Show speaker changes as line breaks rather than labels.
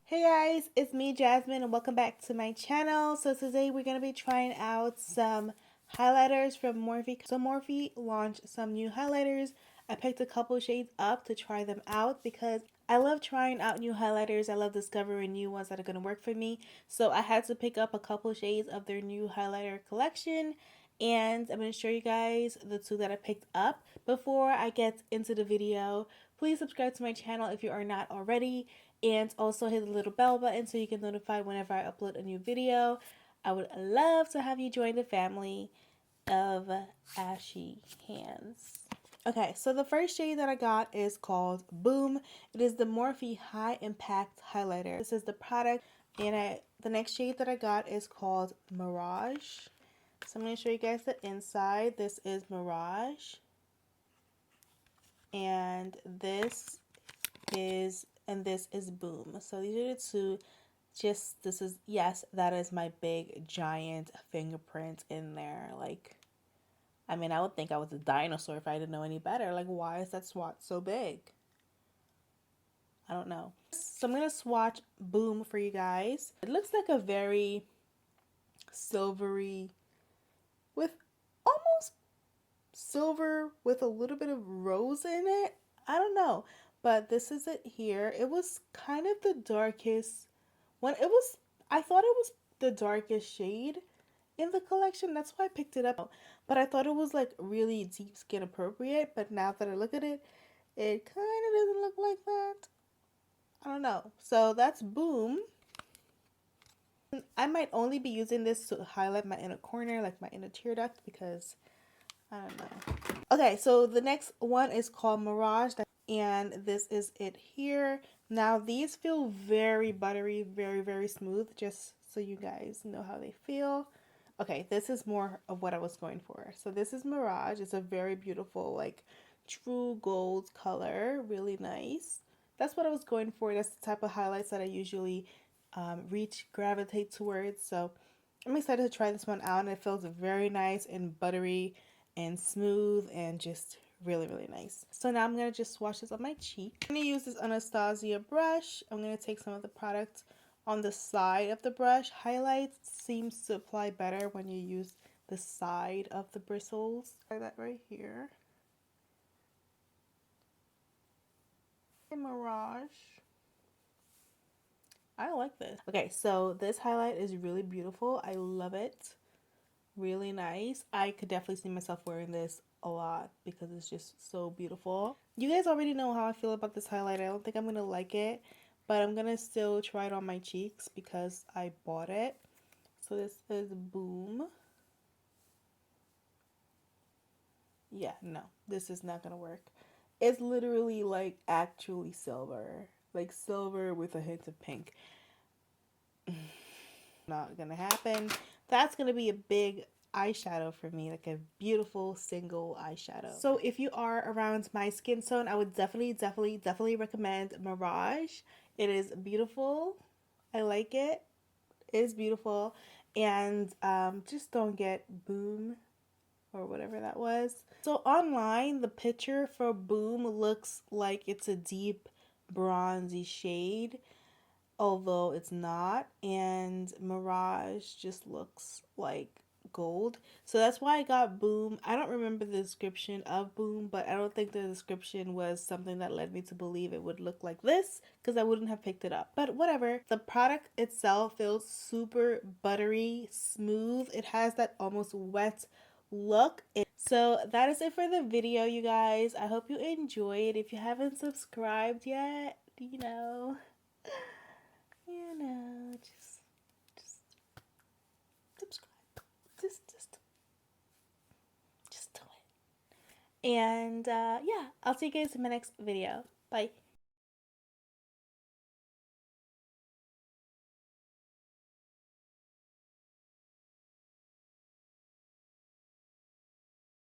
Hey guys, it's me Jasmine and welcome back to my channel. So today we're going to be trying out some highlighters from Morphe. So Morphe launched some new highlighters. I picked a couple shades up to try them out because I love trying out new highlighters. I love discovering new ones that are going to work for me. So I had to pick up a couple shades of their new highlighter collection and I'm going to show you guys the two that I picked up. Before I get into the video, please subscribe to my channel if you are not already, and also hit the little bell button so you can notify whenever I upload a new video. I would love to have you join the family of ashy hands. Okay, so the first shade that I got is called Boom. It is the Morphe High Impact Highlighter. This is the product, and the next shade that I got is called Mirage. So I'm going to show you guys the inside. This is Mirage, and this is Boom. So these are the two. This is, yes, that is my big giant fingerprint in there. Like, I mean, I would think I was a dinosaur if I didn't know any better. Like, why is that swatch so big? I don't know. So I'm gonna swatch Boom for you guys. It looks like a very silvery, with almost silver with a little bit of rose in it. I don't know, but this is it here. It was kind of the darkest when it was, I thought it was the darkest shade in the collection. That's why I picked it up. But I thought it was like really deep skin appropriate. But now that I look at it, it kind of doesn't look like that. I don't know. So that's Boom. I might only be using this to highlight my inner corner, like my inner tear duct, because I don't know. Okay, so the next one is called Mirage, and this is it here. Now these feel very buttery, very smooth, just so you guys know how they feel. Okay, this is more of what I was going for. So this is Mirage. It's a very beautiful, like, true gold color. Really nice. That's what I was going for. That's the type of highlights that I usually gravitate towards. So I'm excited to try this one out, and it feels very nice and buttery and smooth and just really nice. So now I'm going to just swatch this on my cheek. I'm going to use this Anastasia brush. I'm going to take some of the product on the side of the brush. Highlights seems to apply better when you use the side of the bristles. Try that right here. Mirage. I like this. Okay, so this highlight is really beautiful. I love it. Really nice. I could definitely see myself wearing this a lot because it's just so beautiful. You guys already know how I feel about this highlight. I don't think I'm gonna like it, but I'm gonna still try it on my cheeks because I bought it. So this is Boom. Yeah, no, this is not gonna work. It's literally like actually silver, like silver with a hint of pink. Not gonna happen. That's gonna be a big eyeshadow for me, like a beautiful single eyeshadow. So if you are around my skin tone, I would definitely recommend Mirage. It is beautiful. I like it. It is beautiful. And just don't get Boom or whatever that was. So online, the picture for Boom looks like it's a deep bronzy shade, although it's not, and Mirage just looks like gold. So that's why I got Boom. I don't remember the description of Boom, but I don't think the description was something that led me to believe it would look like this, because I wouldn't have picked it up. But whatever. The product itself feels super buttery smooth. It has that almost wet look. So that is it for the video, you guys. I hope you enjoyed. If you haven't subscribed yet, just subscribe. Just do it. And yeah, I'll see you guys in my next video. Bye.